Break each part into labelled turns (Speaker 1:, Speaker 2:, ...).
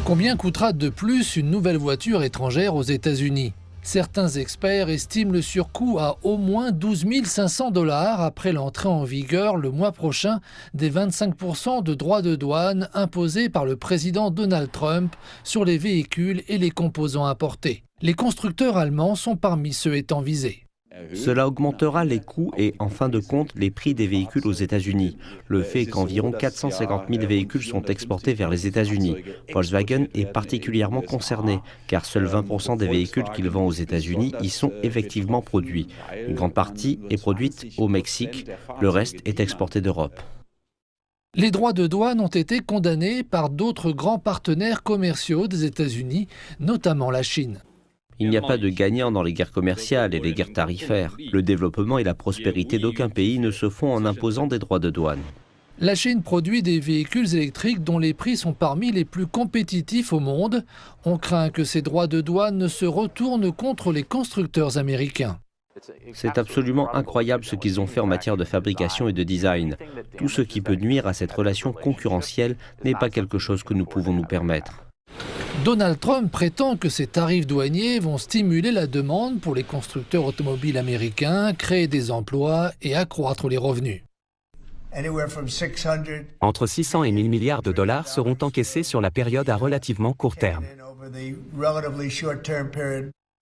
Speaker 1: Combien coûtera de plus une nouvelle voiture étrangère aux États-Unis? Certains experts estiment le surcoût à au moins 12 500 $ après l'entrée en vigueur le mois prochain des 25% de droits de douane imposés par le président Donald Trump sur les véhicules et les composants importés. Les constructeurs allemands sont parmi ceux étant visés.
Speaker 2: Cela augmentera les coûts et, en fin de compte, les prix des véhicules aux États-Unis. Le fait qu'environ 450 000 véhicules sont exportés vers les États-Unis. Volkswagen est particulièrement concerné, car seuls 20% des véhicules qu'il vend aux États-Unis y sont effectivement produits. Une grande partie est produite au Mexique, le reste est exporté d'Europe.
Speaker 1: Les droits de douane ont été condamnés par d'autres grands partenaires commerciaux des États-Unis, notamment la Chine.
Speaker 2: Il n'y a pas de gagnant dans les guerres commerciales et les guerres tarifaires. Le développement et la prospérité d'aucun pays ne se font en imposant des droits de douane.
Speaker 1: La Chine produit des véhicules électriques dont les prix sont parmi les plus compétitifs au monde. On craint que ces droits de douane ne se retournent contre les constructeurs américains.
Speaker 2: C'est absolument incroyable ce qu'ils ont fait en matière de fabrication et de design. Tout ce qui peut nuire à cette relation concurrentielle n'est pas quelque chose que nous pouvons nous permettre.
Speaker 1: Donald Trump prétend que ces tarifs douaniers vont stimuler la demande pour les constructeurs automobiles américains, créer des emplois et accroître les revenus.
Speaker 3: Entre 600 et 1000 milliards de dollars seront encaissés sur la période à relativement court terme.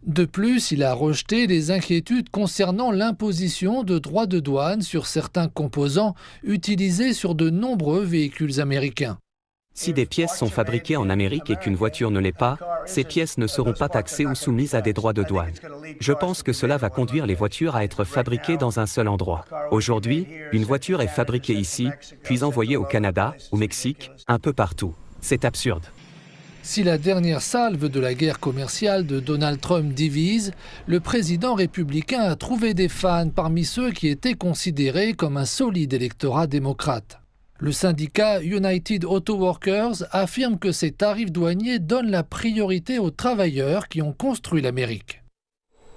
Speaker 1: De plus, il a rejeté les inquiétudes concernant l'imposition de droits de douane sur certains composants utilisés sur de nombreux véhicules américains.
Speaker 3: Si des pièces sont fabriquées en Amérique et qu'une voiture ne l'est pas, ces pièces ne seront pas taxées ou soumises à des droits de douane. Je pense que cela va conduire les voitures à être fabriquées dans un seul endroit. Aujourd'hui, une voiture est fabriquée ici, puis envoyée au Canada, au Mexique, un peu partout. C'est absurde.
Speaker 1: Si la dernière salve de la guerre commerciale de Donald Trump divise, le président républicain a trouvé des fans parmi ceux qui étaient considérés comme un solide électorat démocrate. Le syndicat United Auto Workers affirme que ces tarifs douaniers donnent la priorité aux travailleurs qui ont construit l'Amérique.